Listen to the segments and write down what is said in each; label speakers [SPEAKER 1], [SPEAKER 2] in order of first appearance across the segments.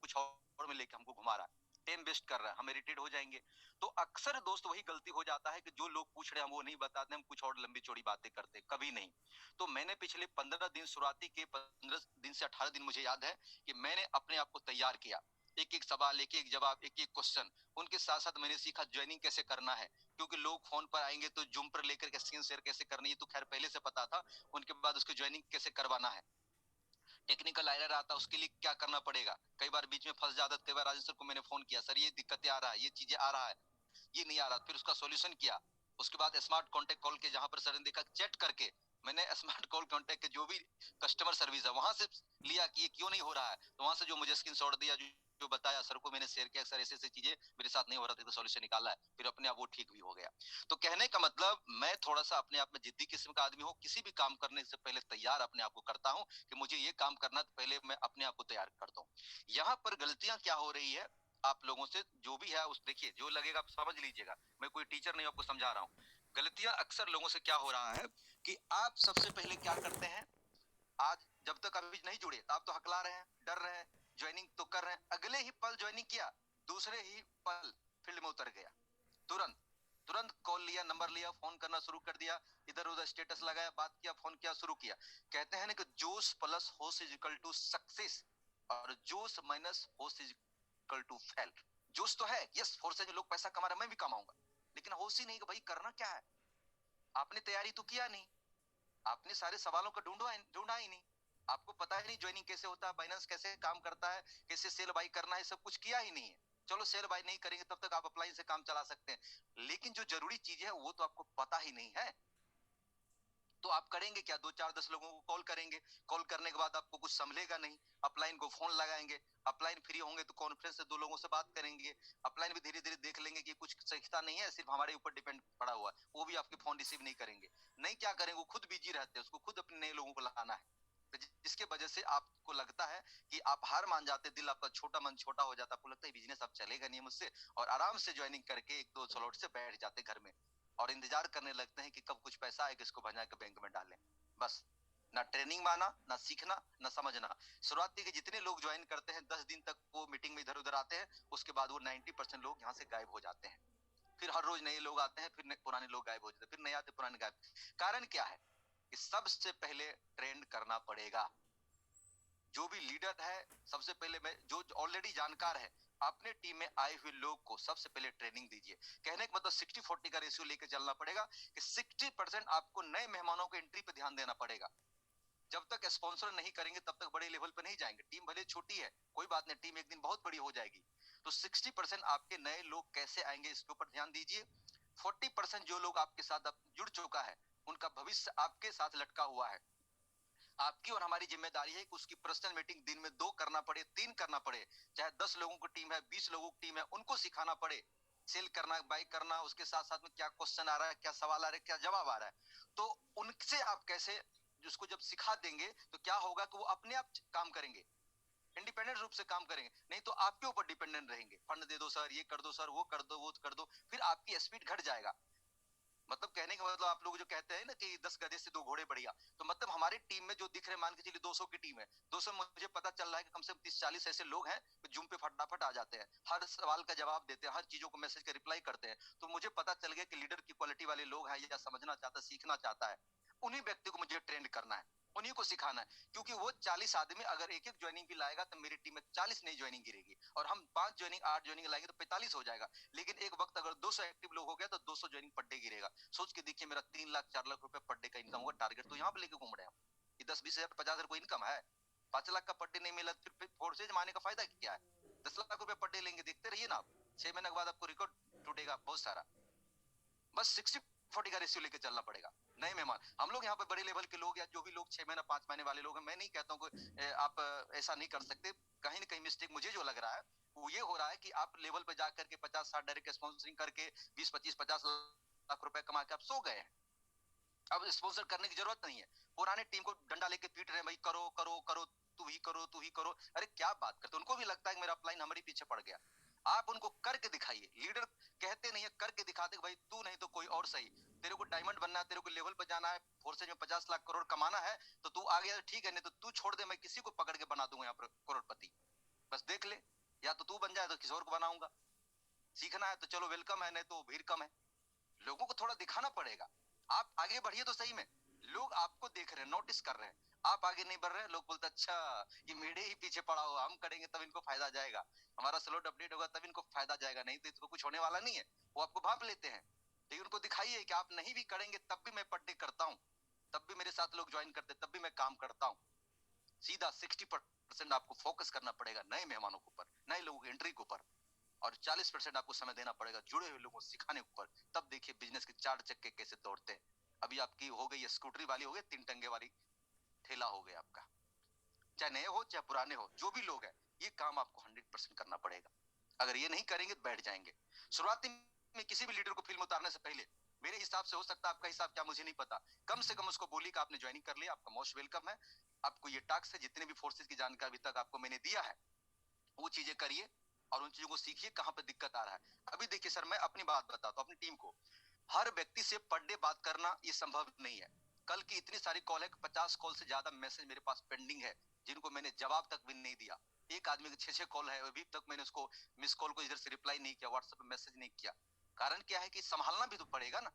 [SPEAKER 1] कुछ और में लेके हमको घुमा रहा है, टाइम वेस्ट कर रहा है, हम इरिटेट हो जाएंगे। तो अक्सर दोस्त वही गलती हो जाता है कि जो लोग पूछ रहे हैं हम वो नहीं बताते, हम कुछ और लंबी चौड़ी बातें करते, कभी नहीं। तो मैंने पिछले 15 दिन, शुरुआती के 15 दिन से 18 दिन मुझे याद है कि मैंने अपने आप को तैयार किया, एक एक सवाल, एक एक जवाब, एक एक क्वेश्चन। उनके साथ साथ मैंने सीखा ज्वाइनिंग कैसे करना है, क्योंकि लोग फोन पर आएंगे तो जूम पर लेकर के स्क्रीन शेयर कैसे करनी है तो खैर पहले से पता था। उनके बाद उसकी ज्वाइनिंग कैसे करवाना है, टेक्निकल एरर आता है उसके लिए क्या करना पड़ेगा, कई बार बीच में फंस जाता। कई बार राजेश सर को मैंने फोन किया, सर ये दिक्कतें आ रहा है, ये चीजें आ रहा है, ये नहीं आ रहा, फिर उसका सॉल्यूशन किया। उसके बाद स्मार्ट कॉन्टेक्ट कॉल के, जहां पर सर ने देखा, चैट करके मैंने स्मार्ट कॉल कॉन्टेक्ट के जो भी कस्टमर सर्विस है वहां से लिया कि ये क्यों नहीं हो रहा है, तो वहां से जो मुझे स्क्रीनशॉट दिया, जो बताया सर को मैंने शेयर किया, सर ऐसे ऐसी चीजें मेरे साथ नहीं हो रहा था, तो सॉल्यूशन निकाला है, फिर अपने आप वो ठीक भी हो गया। तो कहने का मतलब, मैं थोड़ा सा अपने आप में जिद्दी किस्म का आदमी हूँ, किसी भी काम करने से पहले तैयार अपने आप को करता हूँ कि मुझे ये काम करना, तो पहले मैं अपने आप को तैयार करता हूँ। यहाँ पर गलतियां क्या हो रही है आप लोगों से, जो भी है उस देखिए, जो लगेगा आप समझ लीजिएगा, मैं कोई टीचर नहीं, आपको समझा रहा हूँ। गलतियां अक्सर लोगों से क्या हो रहा है कि आप सबसे पहले क्या करते हैं, आज जब तक अभी नहीं जुड़े तो आप तो हकला रहे हैं, डर रहे हैं, ज्वाइनिंग तो कर रहे हैं, अगले ही पल ज्वाइनिंग किया, दूसरे ही पल फील्ड में उतर गया, तुरंत तुरंत कॉल लिया, नंबर लिया, फोन करना शुरू कर दिया, इधर उधर स्टेटस लगाया, बात किया, फोन किया, शुरू किया। कहते हैं ना कि जोश प्लस होश इज इक्वल टू सक्सेस, और जोश माइनस होश इज इक्वल टू फेल। जोश तो है, यस, फोर्स है, जो लोग पैसा कमा रहे हैं मैं भी कमाऊंगा, लेकिन होश ही नहीं कि भाई करना क्या है। आपने तैयारी तो किया नहीं, आपने सारे सवालों का ढूंढा ही नहीं, आपको पता ही नहीं ज्वाइनिंग कैसे होता है, बाइनेंस कैसे काम करता है, कैसे सेल बाई करना है, सब कुछ किया ही नहीं है। चलो सेल बाई नहीं करेंगे तब तक आप अपलाइन से काम चला सकते हैं, लेकिन जो जरूरी चीज है वो तो आपको पता ही नहीं है। तो आप करेंगे क्या, 2 4 10 लोगों को कॉल करेंगे, कॉल करने के बाद आपको कुछ संभलेगा नहीं, अपलाइन को फोन लगाएंगे, अपलाइन फ्री होंगे तो कॉन्फ्रेंस से 2 लोगों से बात करेंगे, अपलाइन भी धीरे धीरे देख लेंगे कि कुछ सीखता नहीं है, सिर्फ हमारे ऊपर डिपेंड पड़ा हुआ है, वो भी आपके फोन रिसीव नहीं करेंगे। नहीं, क्या करेंगे, वो खुद बिजी रहते हैं, उसको खुद अपने नए लोगों को लाना है। तो जिसके वजह से आपको लगता है कि आप हार मान जाते, दिल आपका छोटा, मन छोटा हो जाता, आपको लगता है बिजनेस अब चलेगा नहीं मुझसे, और आराम से ज्वाइनिंग करके 1 2 स्लॉट से बैठ जाते घर में, और इंतजार करने लगते हैं कि कब कुछ पैसा आए, किसको भजा के बैंक में डालें। बस, ना ट्रेनिंग माना, ना सीखना, ना समझना। शुरुआती के जितने लोग ज्वाइन करते हैं 10 दिन तक वो मीटिंग में इधर उधर आते हैं, उसके बाद वो 90% लोग यहाँ से गायब हो जाते हैं। फिर हर रोज नए लोग आते हैं, फिर पुराने लोग गायब हो जाते हैं, फिर नए आते, पुराने गायब। कारण क्या है कि सबसे पहले ट्रेंड करना पड़ेगा। जो भी लीडर है, सबसे पहले मैं, जो ऑलरेडी जानकार है, अपने टीम में आए हुए लोग को सबसे पहले ट्रेनिंग दीजिए। कहने का मतलब 60-40 का रेशियो लेकर चलना पड़ेगा कि 60% आपको नए मेहमानों को एंट्री पे ध्यान देना पड़ेगा। जब तक स्पॉन्सर नहीं करेंगे तब तक बड़े लेवल पे नहीं जाएंगे। टीम भले छोटी है, कोई बात नहीं, टीम एक दिन बहुत बड़ी हो जाएगी। तो 60% आपके नए लोग कैसे आएंगे इसके ऊपर ध्यान दीजिए। 40% जो लोग आपके साथ अब जुड़ चुका है, उनका भविष्य आपके साथ लटका हुआ है। आपकी और हमारी जिम्मेदारी है कि उसकी पर्सनल मीटिंग दिन में 2 करना पड़े, 3 करना पड़े, चाहे 10 लोगों की टीम है, 20 लोगों की टीम है, उनको सिखाना पड़े सेल करना, बाई करना, उसके साथ साथ में क्या क्वेश्चन आ रहा है, क्या सवाल आ रहा है, क्या जवाब आ रहा है। तो उनसे आप कैसे, उसको जब सिखा देंगे तो क्या होगा कि वो अपने आप काम करेंगे, इंडिपेंडेंट रूप से काम करेंगे, नहीं तो आपके ऊपर डिपेंडेंट रहेंगे, फंड दे दो सर, ये कर दो सर, वो कर दो, वो कर दो, फिर आपकी स्पीड घट जाएगा। मतलब कहने का मतलब, आप लोग जो कहते हैं ना कि 10 गधे से 2 घोड़े बढ़िया, तो मतलब हमारी टीम में जो दिख रहे, मान के चलिए 200 की टीम है, 200 मुझे पता चल रहा है कि कम से कम 30-40 ऐसे लोग हैं जूम पे फटाफट आ जाते हैं, हर सवाल का जवाब देते हैं, हर चीजों को मैसेज का रिप्लाई करते हैं। तो मुझे पता चल गया कि लीडर की क्वालिटी वाले लोग हैं, या समझना चाहता, सीखना चाहता है, उन्हीं व्यक्ति को मुझे ट्रेंड करना है, उन्हीं को सिखाना है। क्योंकि वो 40 आदमी अगर एक एक ज्वाइनिंग भी लाएगा तो मेरी टीम में 40 नई ज्वाइनिंग गिरेगी, और हम 5 ज्वाइनिंग 8 ज्वाइनिंग लाएंगे तो 45 हो जाएगा। लेकिन एक वक्त अगर 200 एक्टिव लोग हो गया तो 200 ज्वाइनिंग पर डे गिरेगा। सोच के देखिए, मेरा 3 लाख 4 लाख रुपए पर डे का इनकम होगा, टारगेट तो यहाँ पे लेके घूम रहे हैं। ये 10-20 हजार 50 हजार कोई इनकम है? 5 लाख का पर डे नहीं मिला फिर फोर्सेज मारने का फायदा क्या है? 10 लाख रुपए पर डे लेंगे, देखते रहिए ना आप, 6 महीने के बाद आपको रिकॉर्ड टूटेगा बहुत सारा। बस 60-40 का रेशियो लेके चलना पड़ेगा। नए मेहमान, हम लोग यहाँ पे बड़े लेवल के लोग, या जो भी लोग 6 महीना 5 महीने वाले लोग हैं, मैं नहीं कहता हूँ कि आप ऐसा नहीं कर सकते। कहीं ना कहीं मिस्टेक मुझे जो लग रहा है वो ये हो रहा है कि आप लेवल पे जा करके 50-60 डायरेक्ट स्पॉन्सरिंग करके 20-25-50 लाख रुपए कमा के आप सो गए हैं। अब स्पॉन्सर करने की जरूरत नहीं है। पुराने टीम को डंडा लेके पीट रहे हैं, भाई करो करो करो, तू ही करो, तू ही करो। अरे क्या बात करते, उनको भी लगता है कि मेरा अपलाइन हमारे पीछे पड़ गया। आप उनको करके दिखाइए। लीडर कहते नहीं है, करके दिखाते, भाई तू नहीं तो कोई और सही, तेरे को डायमंड बनना है, तेरे को लेवल पर जाना है, फोर्सेज में 50 लाख करोड़ कमाना है, तो तू आ गया ठीक है, नहीं तो तू छोड़ दे, मैं किसी को पकड़ के बना दूंगा यहाँ पर करोड़पति। बस देख ले, या तो तू बन जाए तो किसी और को बनाऊंगा। सीखना है तो चलो वेलकम है, नहीं तो भीड़ कम है। लोगों को थोड़ा दिखाना पड़ेगा। आप आगे बढ़िए तो सही में, लोग आपको देख रहे हैं, नोटिस कर रहे हैं। आप आगे नहीं बढ़ रहे हैं, लोग बोलते अच्छा ये मेरे ही पीछे पड़ा हुआ, हम करेंगे तब इनको फायदा जाएगा, हमारा स्लोट अपडेट होगा तब इनको फायदा जाएगा, नहीं तो इसको कुछ होने वाला नहीं है। वो आपको भांप लेते हैं। लेकिन उनको दिखाइए कि आप नहीं भी करेंगे तब भी मैं पर डे करता हूँ, तब भी मेरे साथ लोग ज्वाइन करते, तब भी मैं काम करता हूँ। सीधा 60% आपको फोकस करना पड़ेगा नए मेहमानों के ऊपर, नए लोगों की एंट्री के ऊपर, और 40% आपको समय देना पड़ेगा जुड़े हुए लोगों को सिखाने ऊपर। तब देखिए बिजनेस के चार चक्के कैसे दौड़ते हैं। अभी आपकी हो गई स्कूटरी वाली, हो गई 3 टंगे वाली ठेला हो गया आपका। चाहे नए हो चाहे पुराने हो, जो भी लोग हैं, ये काम आपको 100% करना पड़ेगा। अगर ये नहीं करेंगे तो बैठ जाएंगे। शुरुआती में किसी भी लीडर को फिल्म उतारने से पहले मेरे हिसाब से, हो सकता है आपका हिसाब क्या मुझे नहीं पता, कम से कम उसको बोलिए कि आपने ज्वाइनिंग कर लिया, आपका मोस्ट वेलकम है, आपको ये टास्क है, जितने भी फोर्सेज की जानकारी अभी तक आपको मैंने दिया है वो चीजें करिए और उन चीजों को सीखिए कहां पे दिक्कत आ रहा है। अभी देखिए सर, मैं अपनी बात बताता हूँ अपनी टीम को, हर व्यक्ति से पर डे बात करना ये संभव नहीं है। कल की इतनी सारी कॉल है, 50 कॉल से ज्यादा मैसेज मेरे पास पेंडिंग है जिनको मैंने जवाब तक भी नहीं दिया। एक आदमी के 6-6 कॉल है, अभी तक मैंने उसको मिस कॉल को इधर से रिप्लाई नहीं किया, व्हाट्सएप पे मैसेज नहीं किया। कारण क्या है कि संभालना भी तो पड़ेगा ना,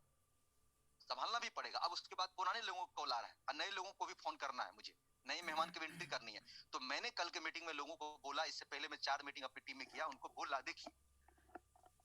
[SPEAKER 1] संभालना भी पड़ेगा। अब उसके बाद पुराने लोगों को कॉल आ रहा है और नए लोगों को भी फोन करना है, मुझे नए मेहमान की एंट्री करनी है। तो मैंने कल के मीटिंग में लोगों को बोला, इससे पहले मैं 4 मीटिंग अपनी टीम में किया, उनको बोला देखिए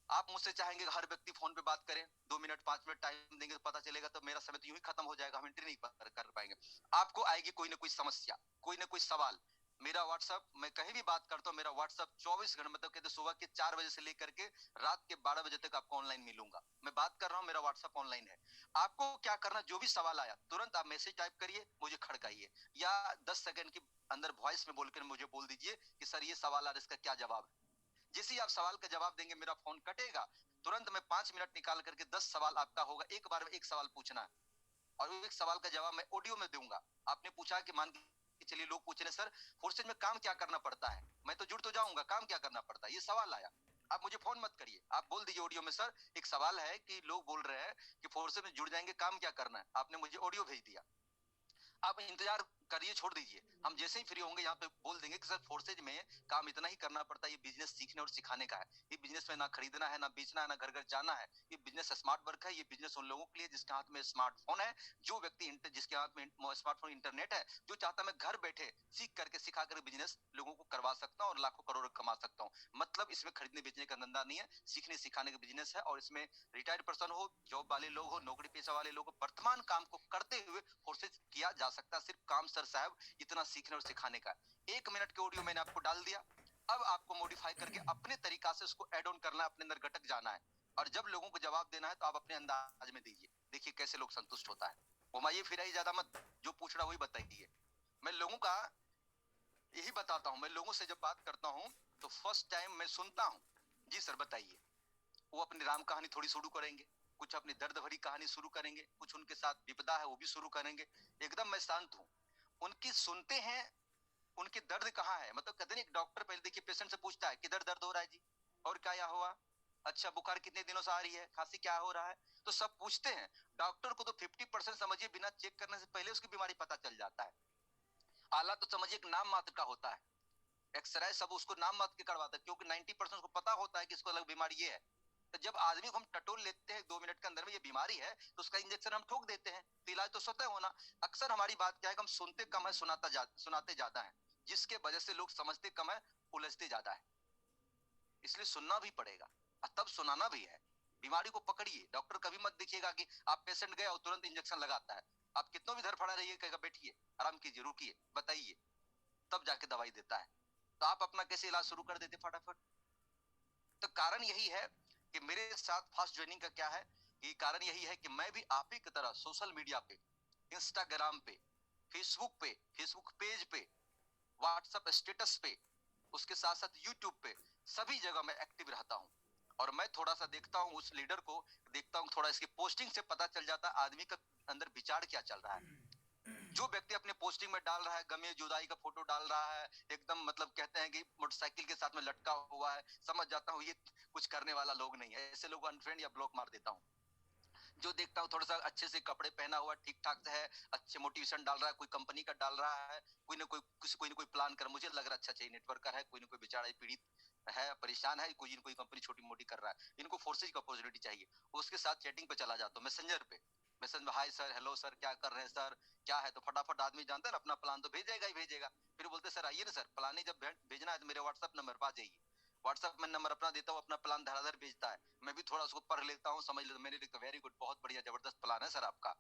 [SPEAKER 1] आप मुझसे चाहेंगे हर व्यक्ति फोन पे बात करे, 2 मिनट 5 मिनट टाइम देंगे तो पता चलेगा तो मेरा समय तो यूं ही खत्म हो जाएगा, हम एंट्री नहीं कर पाएंगे। आपको आएगी कोई ना कोई समस्या, कोई ना कोई सवाल। मेरा व्हाट्सएप, मैं कहीं भी बात करता हूँ, मेरा व्हाट्सएप 24 घंटे, मतलब कहते सुबह के 4 बजे से लेकर के रात के 12 बजे तक आपको ऑनलाइन मिलूंगा। मैं बात कर रहा हूँ, मेरा व्हाट्सएप ऑनलाइन है। आपको क्या करना, जो भी सवाल आया तुरंत आप मैसेज टाइप करिए, मुझे खड़काइए, या 10 सेकंड के अंदर वॉइस में बोलकर मुझे बोल दीजिए कि सर ये सवाल आ रहा है, इसका क्या जवाब है। जैसे ही आप सवाल का जवाब देंगे मेरा फोन कटेगा, तुरंत मैं 5 मिनट निकाल करके 10 सवाल आपका होगा, एक बार में एक सवाल पूछना है और एक सवाल का जवाब मैं ऑडियो में दूंगा। आपने पूछा कि मान के चलिए लोग पूछ रहे सर फोर्सेज में काम क्या करना पड़ता है, मैं तो जुड़ तो जाऊंगा, काम क्या करना पड़ता है, ये सवाल आया। आप मुझे फोन मत करिए, आप बोल दीजिए ऑडियो में सर एक सवाल है कि लोग बोल रहे हैं कि फोर्सेज में जुड़ जाएंगे, काम क्या करना है, आपने मुझे ऑडियो भेज दिया। आप इंतजार करिए, छोड़ दीजिए, हम जैसे ही फ्री होंगे यहाँ पे बोल देंगे कि सर फोर्सेज में काम इतना ही करना पड़ता है, ये बिजनेस सीखने और सिखाने का है। ये बिजनेस में ना खरीदना है, ना बेचना है, ना घर घर जाना है। ये बिजनेस स्मार्ट वर्क है। ये बिजनेस उन लोगों के लिए जिसके हाथ में स्मार्टफोन है, जो व्यक्ति जिसके हाथ में स्मार्टफोन इंटरनेट है, जो चाहता मैं घर बैठे सीख करके सिखा कर बिजनेस लोगों को करवा सकता हूँ और लाखों करोड़ कमा सकता हूँ। मतलब इसमें खरीदने बेचने का धंधा नहीं है, सीखने सिखाने का बिजनेस है। और इसमें रिटायर्ड पर्सन हो, जॉब वाले लोग हो, नौकरी पेशा वाले लोग हो, वर्तमान काम को करते हुए फोर्सेज किया जा सकता है। सिर्फ काम सर साहब इतना सीखने और सिखाने का। 1 मिनट के ऑडियो मैंने आपको डाल दिया, अब आपको मॉडिफाई करके अपने तरीका से उसको एड ऑन करना है, अपने अंदर गटक जाना है। और जब लोगों को जवाब देना है तो आप अपने अंदाज में दीजिए, देखिए कैसे लोग संतुष्ट होता है। घुमाइए फिराइए ज्यादा मत, जो पूछ रहा वही बताइए। मैं लोगों का यही बताता हूँ, मैं लोगों से जब बात करता हूँ तो फर्स्ट टाइम मैं सुनता हूँ, जी सर बताइए। वो अपनी राम कहानी थोड़ी शुरू करेंगे, कुछ अपनी दर्द भरी कहानी शुरू करेंगे, कुछ उनके साथ विपदा है वो भी शुरू करेंगे। एकदम मैं शांत हूँ, उनकी सुनते हैं। उनके दर्द कहाँ है, मतलब कहते हैं एक डॉक्टर पहले देखिए पेशेंट से पूछता है किधर दर्द हो रहा है जी, और क्या या हुआ, अच्छा बुखार कितने दिनों से आ रही है, खांसी क्या हो रहा है, तो सब पूछते हैं। डॉक्टर को तो 50% समझिए बिना चेक करने से पहले उसकी बीमारी पता चल जाता है। आला तो समझिए एक नाम मात्र का होता है, एक्सरे सब उसको नाम मात्र के करवाता है, क्योंकि 90% उसको पता होता है कि इसको अलग बीमारी ये है। तो जब आदमी को हम टटोल लेते हैं 2 मिनट के अंदर में ये बीमारी है, तो उसका इंजेक्शन हम ठोक देते हैं, तो इलाज तो स्वतः होना। अक्सर हमारी बात क्या है, हम सुनते कम है, सुनाते ज्यादा है, जिसके वजह से लोग समझते कम है, उलझते ज्यादा है। इसलिए सुनना भी पड़ेगा और तब सुनाना भी है। बीमारी को पकड़िए, डॉक्टर कभी मत देखिएगा कि आप पेशेंट गए और तुरंत इंजेक्शन लगाता है। आप कितना भी धड़फड़ा रहिए, कहेगा बैठिए, आराम कीजिए, रुकिए, बताइए, तब जाके दवाई देता है। तो आप अपना कैसे इलाज शुरू कर देते फटाफट। तो कारण यही है कि मेरे साथ फास्ट ज्वाइनिंग का क्या है, कि कारण यही है कि मैं भी आप ही की तरह सोशल मीडिया पे, इंस्टाग्राम पे, फेसबुक पेज पे, व्हाट्सएप स्टेटस पे, उसके साथ साथ यूट्यूब पे, सभी जगह मैं एक्टिव रहता हूँ। और मैं थोड़ा सा देखता हूँ उस लीडर को, देखता हूँ थोड़ा इसकी पोस्टिंग से पता चल जाता है आदमी का अंदर विचार क्या चल रहा है। जो व्यक्ति अपने पोस्टिंग में डाल रहा है गमे जुदाई का फोटो डाल रहा है, एकदम मतलब कहते हैं कि मोटरसाइकिल के साथ में लटका हुआ है, समझ जाता हूँ ये कुछ करने वाला लोग नहीं है, ऐसे लोग अनफ्रेंड या ब्लॉक मार देता हूँ। जो देखता हूँ थोड़ा सा अच्छे से कपड़े पहना हुआ ठीक ठाक से है, अच्छे मोटिवेशन डाल रहा है, कोई कंपनी का डाल रहा है, कोई ना कोई प्लान कर, मुझे लग रहा है अच्छा चाहिए नेटवर्कर है, कोई ना कोई बेचारा पीड़ित है, परेशान है, कोई कोई कंपनी छोटी मोटी कर रहा है, इनको फोर्सेज की अपॉर्चुनिटी चाहिए, उसके साथ चैटिंग पे चला जाता हूँ, मैसेंजर पे मैसेज में हाय सर, हेलो सर, क्या कर रहे हैं सर, क्या है, तो फटाफट आदमी जानता है ना अपना प्लान तो भेजेगा ही भेजेगा। फिर बोलते सर आइए ना सर, प्लान ही जब भेजना है तो मेरे व्हाट्सएप नंबर पर आ जाइए। व्हाट्सएप में नंबर अपना देता हूँ, अपना प्लान धड़ाधड़ भेजता है, मैं भी थोड़ा उसको पढ़ लेता हूँ, समझ लेता हूँ, मैंने देखा वेरी गुड, बहुत बढ़िया जबरदस्त प्लान है सर आपका।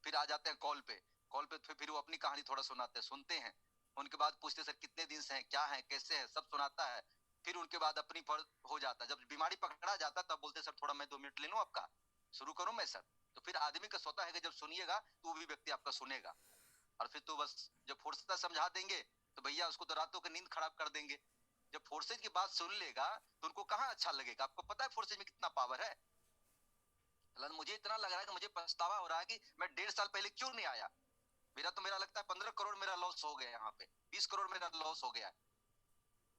[SPEAKER 1] फिर आ जाते हैं कॉल पे, कॉल पे फिर वो अपनी कहानी थोड़ा सुनाते हैं, सुनते हैं, उनके बाद पूछते सर कितने दिन से हैं, क्या है, कैसे है, सब सुनाता है। फिर उनके बाद अपनी पर हो जाता है, जब बीमारी पकड़ा जाता तब बोलते सर थोड़ा मैं 2 मिनट ले लूं आपका, शुरू करूं मैं सर। तो फिर आदमी का स्वतः है कि जब सुनिएगा तो वो भी व्यक्ति आपका सुनेगा, और फिर तो बस जब फोर्सेज समझा देंगे तो भैया उसको तो रातों की नींद खराब कर देंगे। जब फोर्सेज की बात सुन लेगा तो उनको कहाँ अच्छा लगेगा, आपको पता है फोर्सेज में कितना पावर है। मुझे इतना लग रहा है कि मुझे पछतावा हो रहा है कि मैं 1.5 साल पहले क्यों नहीं आया। मेरा लगता है 15 करोड़ मेरा लॉस हो गया, यहाँ पे 20 करोड़ मेरा लॉस हो गया।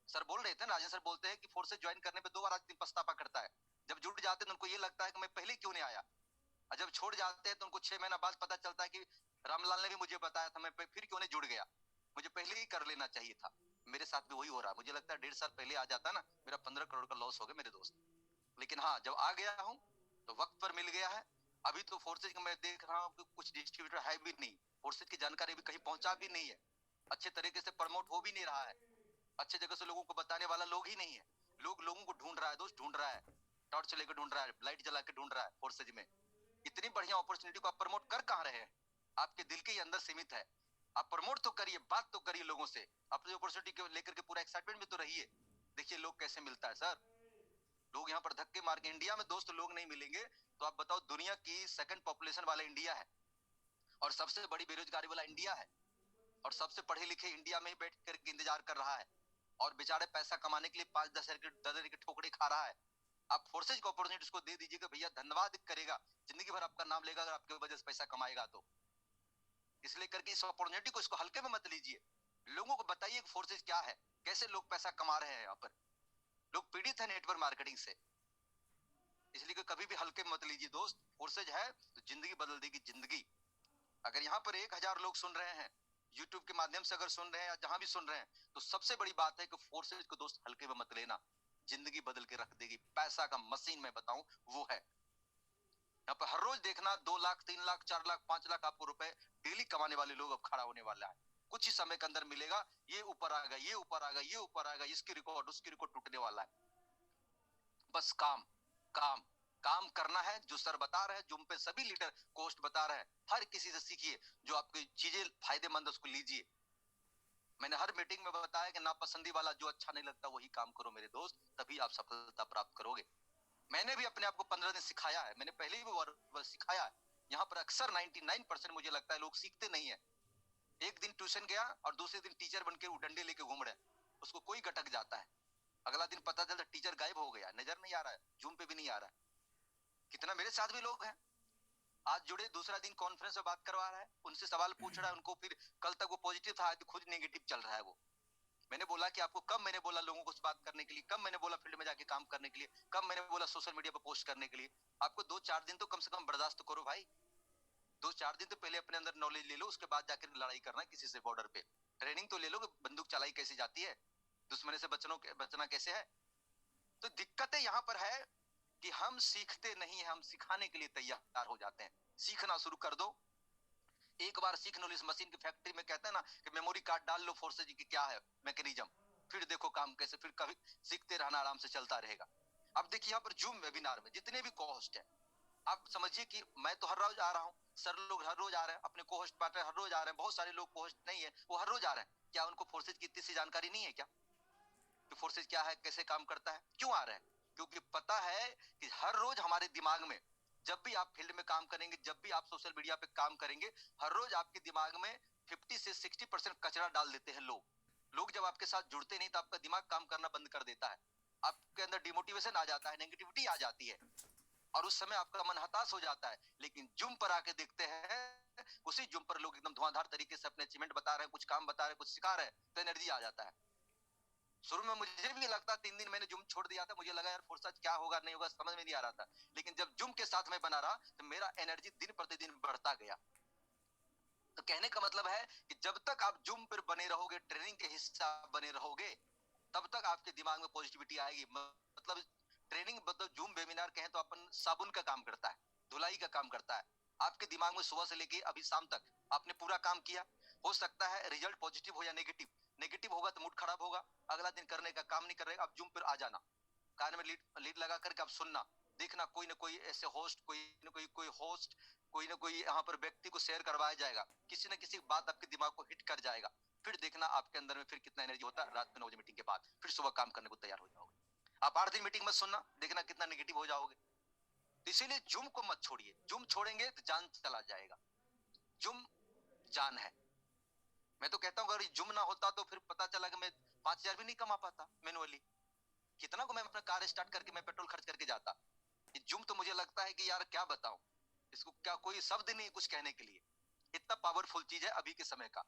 [SPEAKER 1] सर बोल रहे थे, राजन सर बोलते हैं कि फोर्सेज ज्वाइन करने पे 2 बार आदमी पछतावा करता है। जब जुट जाते हैं तो उनको ये लगता है कि मैं पहले क्यों नहीं आया, और जब छोड़ जाते हैं तो उनको 6 महीना बाद पता चलता है कि रामलाल ने भी मुझे बताया था, मैं फिर क्यों नहीं जुड़ गया, मुझे पहले ही कर लेना चाहिए था। मेरे साथ भी वही हो रहा है, मुझे लगता है 1.5 साल पहले आ जाता ना, मेरा 15 करोड़ का लॉस हो गया मेरे दोस्त। लेकिन हाँ, जब आ गया हूँ तो वक्त पर मिल गया है। अभी तो फोर्सेज का मैं देख रहा हूँ कि कुछ डिस्ट्रीब्यूटर है भी नहीं, फोर्सेज की जानकारी भी कहीं पहुंचा भी नहीं है, अच्छे तरीके से प्रमोट हो भी नहीं रहा है, अच्छे जगह से लोगों को बताने वाला लोग ही नहीं है। लोग लोगों को ढूंढ रहा है, दोस्त ढूंढ रहा है, टॉर्च लेकर ढूंढ रहा है, लाइट जला के ढूंढ रहा है। फोर्सेज में इतनी बढ़िया अपॉर्चुनिटी को आप प्रमोट कर कहाँ रहे हैं, आपके दिल के ही अंदर सीमित है। आप प्रमोट तो करिए, बात तो करिए लोगों से, अपनी अपॉर्चुनिटी को लेकर के पूरा एक्साइटमेंट में तो रहिए। देखिए लोग कैसे मिलता है सर, लोग यहाँ पर धक्के मार के, इंडिया में दोस्त लोग नहीं मिलेंगे तो आप बताओ, दुनिया की सेकंड पॉपुलेशन वाला इंडिया है, और सबसे बड़ी बेरोजगारी वाला इंडिया है, और सबसे पढ़े लिखे इंडिया में ही बैठ करके इंतजार कर रहा है, और बेचारे पैसा कमाने के लिए 5-10 के ठोकरे खा रहा है। आप फोर्सेज को अपॉर्चुनिटी को दे दीजिएगा, भैया धन्यवाद करेगा, जिंदगी भर आपका नाम लेगा अगर आपके वजह से पैसा कमाएगा तो। इसलिए करके इस अपॉर्चुनिटी को, इसको हल्के में मत लीजिए, लोगों को बताइए कि फोर्सेज क्या है, कैसे लोग पैसा कमा रहे हैं। यहाँ पर लोग पीड़ित है नेटवर्क मार्केटिंग से, इसलिए कभी भी हल्के में मत लीजिए दोस्त। फोर्सेज है तो जिंदगी बदल देगी, जिंदगी। अगर यहाँ पर 1000 लोग सुन रहे हैं, यूट्यूब के माध्यम से अगर सुन रहे हैं या जहां भी सुन रहे हैं, तो सबसे बड़ी बात है कि फोर्सेज को दोस्त हल्के में मत लेना, जिंदगी बदल के रख देगी। पैसा का मशीन मैं बताऊं वो है। यहाँ पर हर रोज देखना 2 लाख 3 लाख 4 लाख 5 लाख आपको रुपए डेली कमाने वाले लोग अब खड़ा होने वाला है, कुछ ही समय के अंदर मिलेगा। ये ऊपर आ गया, ये ऊपर आ गया, ये ऊपर आ गया, इसकी रिकॉर्ड उसकी रिकॉर्ड टूटने वाला है। बस काम काम काम करना है, जो सर बता रहे हैं, जो पे सभी लीडर कोस्ट बता रहे हैं, हर किसी से सीखिए, जो आपकी चीजें फायदेमंद उसको लीजिए। मैंने हर मीटिंग में बताया कि नापसंदी वाला जो अच्छा नहीं लगता वही काम करो मेरे दोस्त, तभी आप सफलता प्राप्त करोगे। मैंने भी अपने आप को 15 दिन सिखाया है, मैंने पहले भी सिखाया है। यहाँ पर अक्सर 99% मुझे लगता है लोग सीखते नहीं है। एक दिन ट्यूशन गया और दूसरे दिन टीचर बन के डंडे लेके घूम रहे, उसको कोई गटक जाता है, अगला दिन पता चलता टीचर गायब हो गया, नजर नहीं आ रहा है, जूम पे भी नहीं आ रहा है। कितना मेरे साथ भी लोग हैं, आज जुड़े, दूसरा दिन कॉन्फ्रेंस में बात करवा रहा है, उनसे सवाल पूछ रहा है, उनको फिर कल तक वो पॉजिटिव था, आज खुद नेगेटिव चल रहा है वो। मैंने बोला कि आपको कब मैंने बोला लोगों को बात करने के लिए, कब मैंने बोला फील्ड में जाके काम करने के लिए, कब मैंने बोला सोशल मीडिया पर पोस्ट करने के लिए। आपको 2-4 दिन तो कम से कम बर्दाश्त तो करो भाई, 2-4 दिन तो पहले अपने अंदर नॉलेज ले लो, उसके बाद जाकर लड़ाई करना है किसी से बॉर्डर पे। ट्रेनिंग तो ले लो कि बंदूक चलाई कैसे जाती है, दुश्मन से बचना कैसे है। तो दिक्कतें यहाँ पर है कि हम सीखते नहीं है, हम सिखाने के लिए तैयार हो जाते हैं। सीखना शुरू कर दो, एक बार सीख लो। इस मशीन की फैक्ट्री में कहते हैं ना कि मेमोरी कार्ड डाल लो फोर्सेज की, क्या है मैकेनिज्म, फिर देखो काम कैसे, फिर कभी सीखते रहना, आराम से चलता रहेगा। अब देखिए यहाँ पर जूम वेबिनार में जितने भी कोहोस्ट है, आप समझिए कि मैं तो हर रोज आ रहा हूँ, सर लोग हर रोज आ रहे हैं, अपने कोहोस्ट पार्टनर हर रोज आ रहे हैं, बहुत सारे लोग कोहोस्ट नहीं है वो हर रोज आ रहे हैं। क्या उनको फोर्सेज की इतनी सी जानकारी नहीं है क्या, कि फोर्सेज क्या है, कैसे काम करता है, क्यों आ रहे हैं? क्योंकि पता है कि हर रोज हमारे दिमाग में, जब भी आप फील्ड में काम करेंगे, जब भी आप सोशल मीडिया पे काम करेंगे, हर रोज आपके दिमाग में 50 से 60% कचरा डाल देते हैं लोग। लोग जब आपके साथ जुड़ते नहीं तो आपका दिमाग काम करना बंद कर देता है, आपके अंदर डिमोटिवेशन आ जाता है, नेगेटिविटी आ जाती है, और उस समय आपका मन हताश हो जाता है। लेकिन जूम पर आके देखते हैं, उसी जूम पर लोग एकदम धुआंधार तरीके से अपने अचीवमेंट बता रहे हैं, कुछ काम बता रहे हैं, कुछ सिखा रहे हैं, तो एनर्जी आ जाता है। शुरू में मुझे भी लगता, 3 दिन मैंने जूम छोड़ दिया था, मुझे लगा यार फुर्सत क्या होगा नहीं होगा समझ में नहीं आ रहा था। लेकिन जब जूम के साथ मैं बना रहा तो मेरा एनर्जी दिन प्रतिदिन बढ़ता गया। तो कहने का मतलब है कि जब तक आप जूम पर बने रहोगे, ट्रेनिंग के हिस्सा बने रहोगे, तब तक आपके दिमाग में पॉजिटिविटी आएगी। मतलब ट्रेनिंग, मतलब जूम वेबिनार कहें तो अपन साबुन का काम करता है, धुलाई का काम करता है। आपके दिमाग में सुबह से लेके अभी शाम तक आपने पूरा काम किया, हो सकता है रिजल्ट पॉजिटिव हो या नेगेटिव। नेगेटिव होगा तो मूड खराब होगा, अगला दिन करने का काम नहीं कर रहे, अब जूम पर आ जाना, कान में लीड लगा करके आप सुनना, देखना कोई ना कोई ऐसे होस्ट, कोई होस्ट, कोई ना कोई यहाँ पर व्यक्ति को शेयर करवाया जाएगा, किसी न किसी बात आपके दिमाग को हिट कर जाएगा। फिर देखना आपके अंदर में फिर कितना एनर्जी होता है। रात में 9 बजे मीटिंग के बाद फिर सुबह काम करने को तैयार हो जाओगे। आप 8 दिन मीटिंग मत सुनना, देखना कितना नेगेटिव हो जाओगे। तो इसीलिए जूम को मत छोड़िए, जूम छोड़ेंगे तो जान चला जाएगा। जूम जान है। मैं तो कहता हूँ अगर जूम ना होता तो फिर पता चला कि मैं 5,000 भी नहीं कमा पाता मैनुअली। कितना को मैं अपना कार स्टार्ट करके मैं पेट्रोल खर्च करके जाता। जूम तो मुझे लगता है कि यार क्या बताऊं, इसको क्या कोई शब्द नहीं कुछ कहने के लिए। इतना पावरफुल चीज है अभी के समय का,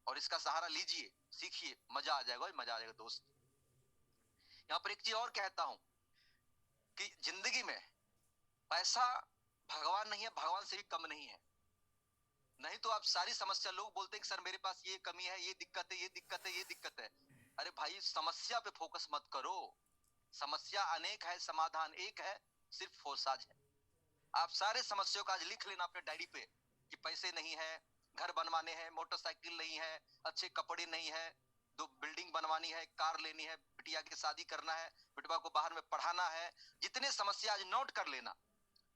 [SPEAKER 1] और इसका सहारा लीजिए, सीखिए, मजा आ जाएगा, मजा आ जाएगा दोस्त। यहाँ पर एक चीज और कहता हूं कि जिंदगी में पैसा भगवान नहीं है, भगवान से भी कम नहीं है। नहीं तो आप सारी समस्या, लोग बोलते हैं कि सर मेरे पास ये कमी है, ये दिक्कत है, ये दिक्कत है, ये दिक्कत है। अरे भाई समस्या पे फोकस मत करो, समस्या अनेक है, समाधान एक है, सिर्फ फोरसाज है। आप सारे समस्याओं का आज लिख लेना अपने डायरी पे कि पैसे नहीं है, घर बनवाने हैं, मोटरसाइकिल नहीं है, अच्छे कपड़े नहीं है, 2 बिल्डिंग बनवानी है, कार लेनी है, बिटिया की शादी करना है, बिटवा को बाहर में पढ़ाना है। जितने समस्या आज नोट कर लेना,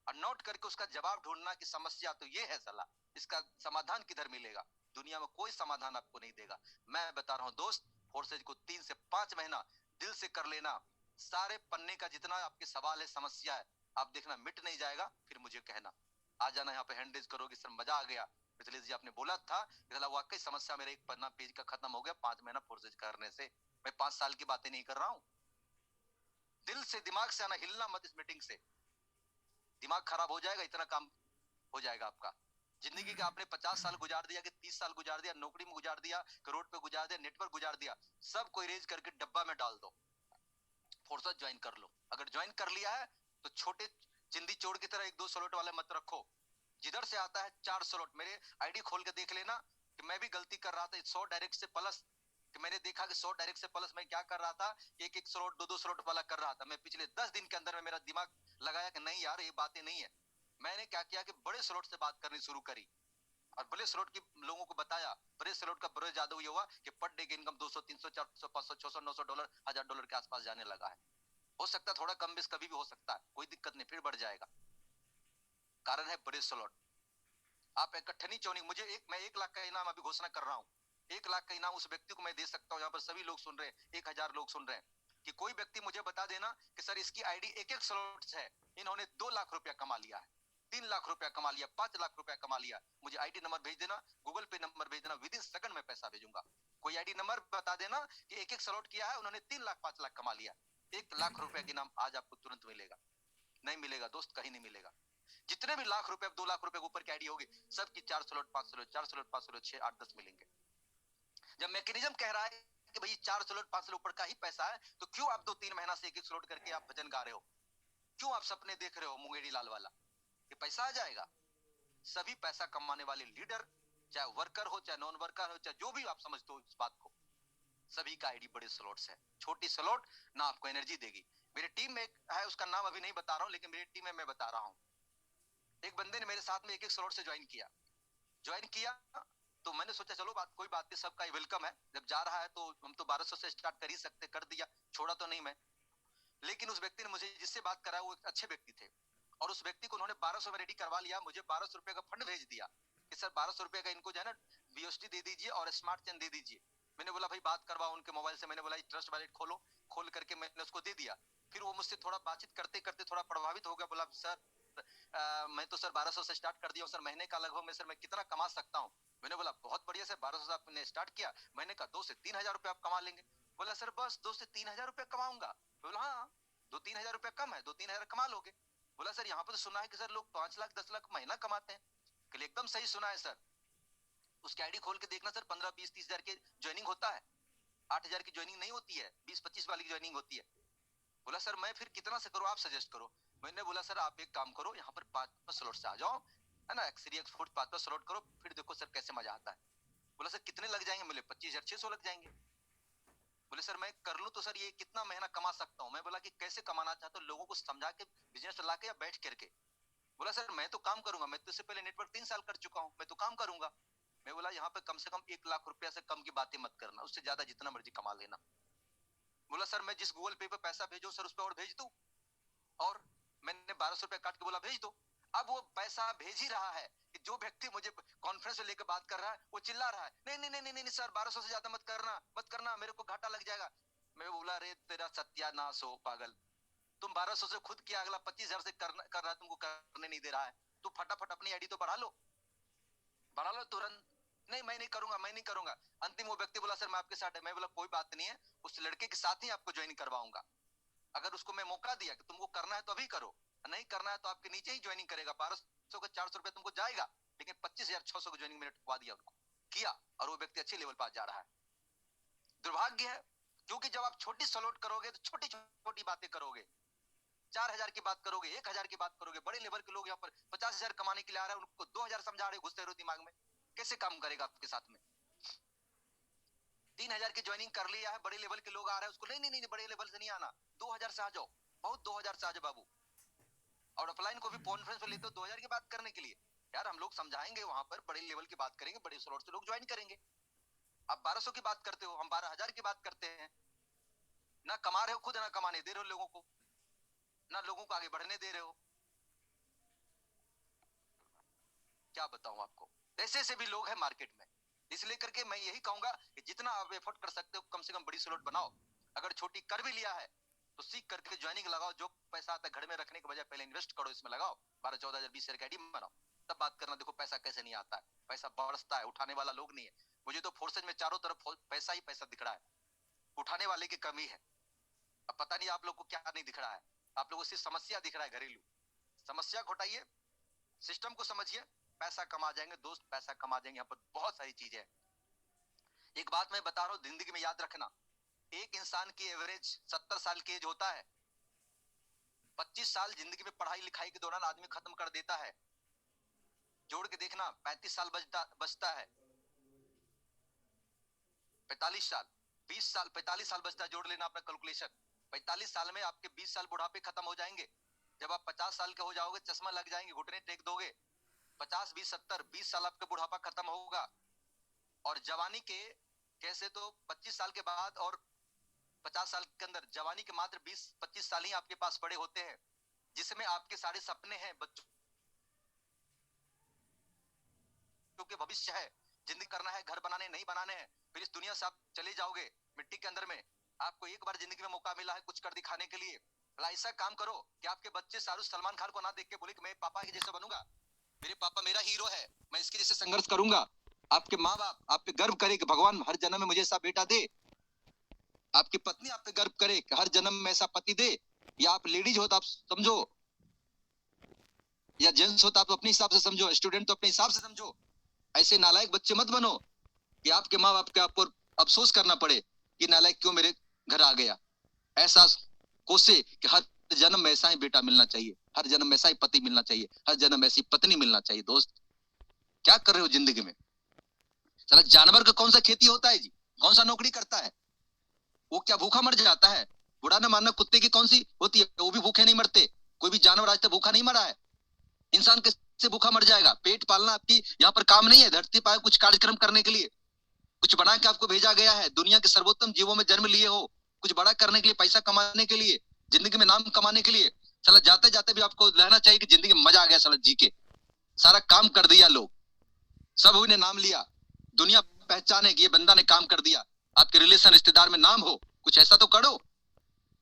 [SPEAKER 1] और नोट करके उसका जवाब ढूंढना कि समस्या तो ये है साला, इसका समाधान किधर मिलेगा। दुनिया में कोई समाधान आपको नहीं देगा। मैं बता रहा हूँ दोस्त, फोर्सेज को 3 से 5 महीना दिल से कर लेना। सारे पन्ने का जितना आपके सवाल है, समस्या है, आप देखना मिट नहीं जाएगा। फिर मुझे कहना, आ जाना यहाँ पे, हैंड रेज करोगे, सर मजा आ गया मिथिलेश जी, आपने बोला था वाकई समस्या मेरे एक पन्ना पेज का खत्म हो गया 5 महीना फोर्सेज करने से। मैं 5 साल की बातें नहीं कर रहा हूँ। दिल से, दिमाग से आना, हिलना मत इस मीटिंग से, दिमाग खराब हो जाएगा, इतना काम हो जाएगा आपका। जिंदगी का आपने 50 साल गुजार दिया कि 30 साल गुजार दिया, नौकरी में गुजार दिया, रोड पे गुजार दिया, नेटवर्क गुजार दिया, सब को इरेज करके डब्बा में डाल दो, फोर्सेस ज्वाइन कर लो। अगर ज्वाइन कर लिया है तो छोटे चिंदी चोर की तरह 1-2 स्लॉट वाले मत रखो। जिधर से आता है 4 स्लॉट, मेरे आईडी खोल के देख लेना कि मैं भी गलती कर रहा था 100 डायरेक्ट से प्लस, कि मैंने देखा कि 100 डायरेक्ट से प्लस मैं क्या कर रहा था, एक स्लॉट 2-2 स्लॉट वाला कर रहा था। मैं पिछले 10 दिन के अंदर में मेरा दिमाग लगाया कि नहीं यार ये बातें नहीं है। मैंने क्या किया कि बड़े स्लॉट से बात करनी शुरू करी, और बड़े स्लॉट की लोगों को बताया। बड़े स्लॉट का बड़े ज्यादा ये हुआ कि पर डे की इनकम 200, 300, 400, 500, 600, 900 डॉलर, $1,000 के आसपास जाने लगा है। हो सकता है थोड़ा कम बेस कभी भी हो सकता है, कोई दिक्कत नहीं, फिर बढ़ जाएगा। कारण है बड़े स्लॉट। आप इकट्ठे नहीं चौनी, मैं 1 लाख का इनाम अभी घोषणा कर रहा हूँ। 1 लाख का इनाम उस व्यक्ति को मैं दे सकता हूँ, यहाँ पर सभी लोग सुन रहे हैं, 1,000 लोग सुन रहे हैं, कि कोई व्यक्ति मुझे बता देना कि सर इसकी आईडी एक स्लॉट है, इन्होंने 2 लाख रुपया कमा लिया है, 3 लाख रुपया कमा लिया, 5 लाख रुपया कमा लिया। मुझे आईडी नंबर भेज देना, गूगल पे नंबर भेज देना, विद इन सेकंड में पैसा भेजूंगा। कोई आईडी नंबर बता देना कि एक स्लॉट किया है, उन्होंने 3 लाख 5 लाख कमा लिया, 1 लाख रुपया का इनाम आज आपको तुरंत मिलेगा। नहीं मिलेगा दोस्त, कहीं नहीं मिलेगा। जितने भी लाख रुपए, 2 लाख रुपए के ऊपर की आईडी होगी, सबकी 4 स्लॉट, 5 स्लॉट, 4 स्लॉट, 5 स्लॉट, 6, 8, 10 मिलेंगे। जब मैकेनिज्म कह रहा है कि भाई 4 स्लॉट 5 स्लॉट ऊपर का ही पैसा है, तो क्यों आप 2-3 महीना से एक स्लॉट करके आप भजन गा रहे हो? क्यों आप सपने देख रहे हो मुंगेरी लाल वाला? ये पैसा आ जाएगा। सभी पैसा कमाने वाले लीडर, चाहे वर्कर हो, चाहे नॉन वर्कर हो, चाहे जो भी आप समझते हो इस बात को, सभी का आईडी बड़े स्लॉट्स है। छोटी स्लॉट ना आपको एनर्जी देगी। मेरी टीम में है, उसका नाम अभी नहीं बता रहा हूँ, लेकिन मेरी टीम में मैं बता रहा हूँ। एक बंदे ने मेरे साथ में एक स्लॉट से ज्वाइन किया, तो मैंने सोचा चलो कोई बात नहीं, सबका वेलकम है, जब जा रहा है तो हम तो 1200 से स्टार्ट कर ही सकते, कर दिया, छोड़ा तो नहीं मैं। लेकिन उस व्यक्ति ने मुझे जिससे बात कराया वो एक अच्छे व्यक्ति थे, और उस व्यक्ति को उन्होंने 1200 में रेडी करवा लिया, मुझे 1200 रुपए का फंड भेज दिया कि सर 1200 रुपए का इनको जो है ना बीओएसटी दे दीजिए और स्मार्ट चेन दे दीजिए। मैंने बोला भाई बात करवाओ उनके मोबाइल से, मैंने बोला ट्रस्ट वॉलेट खोलो, खोल करके मैंने उसको दे दिया। फिर वो मुझसे थोड़ा बातचीत करते करते थोड़ा प्रभावित हो गया, बोला सर मैं तो सर 1200 से स्टार्ट कर दिया हूँ सर, महीने का लगभग मैं सर मैं कितना कमा सकता हूँ? मैंने बोला बहुत बढ़िया सर, 1200 से आपने स्टार्ट किया, महीने का 2 से 3 हजार रुपए आप कमा लेंगे। बोला सर बस 2 से 3 हजार रुपए कमाऊंगा? बोला हाँ, 2-3 हजार रुपया कम है, 2-3 हजार कमा लोगे। बोला सर यहाँ पर तो सुना है कि सर लोग 5 लाख 10 लाख महीना कमाते हैं। कल एकदम सही सुना है सर। उसकी आईडी खोल के देखना सर, 15, 20, 30 हजार की ज्वाइनिंग होता है, 8 हजार की ज्वाइनिंग नहीं होती है, 20-25 वाली ज्वाइनिंग होती है। बोला सर मैं फिर कितना से करूं, आप सजेस्ट करो। मैंने बोला सर आप एक काम करो, यहाँ पर 5 स्लॉट से आ जाओ, है ना, एक्सपीरियंस फुट 5 स्लॉट करो, फिर देखो सर कैसे मजा आता है। बोला सर कितने लग जाएंगे? बोले 25,600 लग जाएंगे। बोले सर मैं कर लूं तो सर ये कितना महीना कमा सकता हूँ? मैं बोला कि कैसे कमाना चाहते हो, लोगों को समझा के बिजनेस ला के या बैठ करके? बोला सर मैं तो काम करूंगा, मैं तो इससे पहले नेटवर्क 3 साल कर चुका हूँ, मैं तो काम करूंगा। मैं बोला यहाँ पे कम से कम 1 लाख रुपया से कम की बातें मत करना, उससे ज्यादा जितना मर्जी कमा लेना। बोला सर मैं जिस गूगल पे पे पैसा भेजूं सर उस पर और भेज दूं? और मैंने 1200 रुपया काट के बोला भेज दो। अब वो पैसा भेज ही रहा है कि जो व्यक्ति मुझे कॉन्फ्रेंस में लेकर बात कर रहा है वो चिल्ला रहा है नहीं नहीं नहीं नहीं, नहीं सर 1200 से ज्यादा मत करना, मत करना, मेरे को घाटा लग जाएगा। मैं बोला रे तेरा सत्यानाश हो पागल, तुम 1200 से खुद किया, अगला 25,000 से कर रहा है, तुमको करने नहीं दे रहा है। तू फटाफट अपनी आईडी तो बढ़ा लो तुरंत। नहीं मैं नहीं करूंगा, मैं नहीं करूंगा। अंतिम वो व्यक्ति बोला सर मैं आपके साथ है। मैं बोला कोई बात नहीं है, उस लड़के के साथ ही आपको ज्वाइन करवाऊंगा। अगर उसको मैं मौका दिया कि तुमको करना है तो अभी करो, नहीं करना है तो आपके नीचे ही ज्वाइनिंग करेगा। 1200 का 400 रुपया तुमको जाएगा, लेकिन 25,600 की ज्वाइनिंग मैंने ठुकवा दिया उनको, किया, और वो व्यक्ति अच्छे लेवल पर जा रहा है। दुर्भाग्य है, क्योंकि जब आप छोटी सलोट करोगे तो छोटी छोटी बातें करोगे, 4,000 की बात करोगे, 1,000 की बात करोगे। बड़े लेवल के लोग यहाँ पर 50,000 कमाने के लिए आ रहे हैं, उनको 2,000 समझा रहे, घुसते रहो दिमाग में, कैसे काम करेगा आपके साथ में? 3,000 की ज्वाइनिंग कर लिया है, बड़े लेवल के लोग आ रहे हैं, उसको नहीं नहीं नहीं बड़े लेवल से नहीं आना, 2,000 से आ जाओ, बहुत 2,000 से आ जाओ बाबू। और ऑफलाइन को भी कॉन्फ्रेंस में लेते हो 2,000 की बात करने के लिए, यार हम लोग समझाएंगे, वहां पर बड़े लेवल की बात करेंगे, बड़े स्लॉट से लोग ज्वाइन करेंगे। आप 1200 की बात करते हो, हम 12,000 की बात करते हैं। ना कमा रहे हो खुद, ना कमाने दे रहे हो लोगों को, ना लोगों को आगे बढ़ने दे रहे हो। क्या बताऊं आपको, ऐसे ऐसे भी लोग हैं मार्केट में। इसलिए करके मैं यही कहूंगा कि जितना आप एफर्ट कर सकते हो कम से कम बड़ी स्लॉट बनाओ। अगर छोटी कर भी लिया है तो सीख करके ज्वाइनिंग लगाओ, जो पैसा आता है घर में रखने के बजाय पहले इन्वेस्ट करो, इसमें लगाओ, 12-14,000 20,000 की आईडी बनाओ, तब बात करना। देखो पैसा कैसे नहीं आता है, पैसा बरसता है, उठाने वाला लोग नहीं है। मुझे तो फोर्सेज में चारों तरफ पैसा ही पैसा दिख रहा है, उठाने वाले की कमी है। अब पता नहीं आप लोग को क्या नहीं दिख रहा है, आप लोगों को सिर्फ समस्या दिख रहा है, घरेलू समस्या को हटाइए, सिस्टम को समझिए, पैसा कमा जाएंगे दोस्त, पैसा कमा जाएंगे। यहाँ पर बहुत सारी चीजें हैं। एक बात मैं बता रहा हूँ, जिंदगी में याद रखना, एक इंसान की एवरेज 70 साल की एज होता है। 25 साल जिंदगी में पढ़ाई लिखाई के दौरान आदमी खत्म कर देता है, जोड़ के देखना 35 साल बचता है, 45 साल, 20 साल, 45 साल बचता है, जोड़ लेना अपना कैलकुलेशन। 45 साल में आपके 20 साल बुढ़ापे खत्म हो जाएंगे। जब आप 50 साल के हो जाओगे, चश्मा लग जाएंगे, घुटने टेक दोगे, 50, 20, 70, 20 साल आपका बुढ़ापा खत्म होगा। और जवानी के कैसे तो 25 साल के बाद और 50 साल के अंदर, जवानी के मात्र 20-25 साल ही आपके पास पड़े होते हैं, जिसमें आपके सारे सपने हैं, बच्चों के भविष्य है, जिंदगी करना है, घर बनाने नहीं बनाने हैं। फिर इस दुनिया से आप चले जाओगे मिट्टी के अंदर में। आपको एक बार जिंदगी में मौका मिला है कुछ कर दिखाने के लिए, ऐसा काम करो कि आपके बच्चे शाहरुख सलमान खान को ना देख के बोले कि मैं पापा के जैसा बनूंगा, मेरे पापा मेरा हीरो है, मैं इसके जैसे संघर्ष करूंगा। आपके माँ बाप आप पे गर्व करे कि भगवान हर जन्म में मुझे ऐसा बेटा दे। आपकी पत्नी आप पे गर्व करे कि हर जन्म में ऐसा पति दे। या आप लेडीज हो तो आप समझो, या जेंट्स हो तो आप अपने हिसाब से समझो, स्टूडेंट तो अपने हिसाब से समझो। ऐसे नालायक बच्चे मत बनो कि आपके माँ बाप के आपको अफसोस करना पड़े कि नालायक क्यों मेरे घर आ गया। ऐसा कोसे कि हर जन्म में ऐसा ही बेटा मिलना चाहिए, हर जन्म में ऐसा ही पति मिलना चाहिए, हर जन्म में ऐसी पत्नी मिलना चाहिए। दोस्त क्या कर रहे हो जिंदगी में? चला जानवर का कौन सा खेती होता है जी, कौन सा नौकरी करता है, वो क्या भूखा मर जाता है? बुरा न मानना, कुत्ते की कौन सी होती है, वो भी भूखे नहीं मरते। कोई भी जानवर आज तक भूखा नहीं मरा है। इंसान कैसे भूखा मर जाएगा? पेट पालना आपकी यहाँ पर काम नहीं है, धरती पर कुछ कार्यक्रम करने के लिए, कुछ बना के आपको भेजा गया है। दुनिया के सर्वोत्तम जीवों में जन्म लिए हो, कुछ बड़ा करने के लिए, पैसा कमाने के लिए, जिंदगी में नाम कमाने के लिए। साला जाते जाते भी आपको रहना चाहिए कि जिंदगी में मजा आ गया, साला जी के सारा काम कर दिया, लोग सब ने नाम लिया, दुनिया पहचाने कि ये बंदा ने काम कर दिया, आपके रिलेशन रिश्तेदार में नाम हो, कुछ ऐसा तो करो।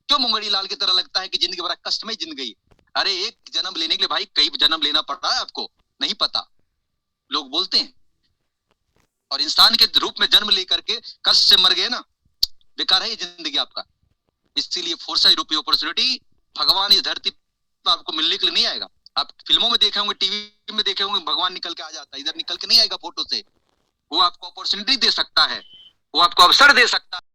[SPEAKER 1] क्यों मुंगड़ी लाल की तरह लगता है कि जिंदगी बड़ा कष्टमय जिंदगी? अरे एक जन्म लेने के लिए भाई कई जन्म लेना पड़ता है, आपको नहीं पता, लोग बोलते हैं। और इंसान के रूप में जन्म लेकर के कष्ट से मर गए ना, बेकार है ये जिंदगी आपका। इसीलिए फोर्सा रूपी अपॉर्चुनिटी भगवान इस धरती पर आपको मिलने के लिए नहीं आएगा। आप फिल्मों में देखे होंगे, टीवी में देखे होंगे, भगवान निकल के आ जाता है, इधर निकल के नहीं आएगा फोटो से। वो आपको अपॉर्चुनिटी दे सकता है, वो आपको अवसर दे सकता है।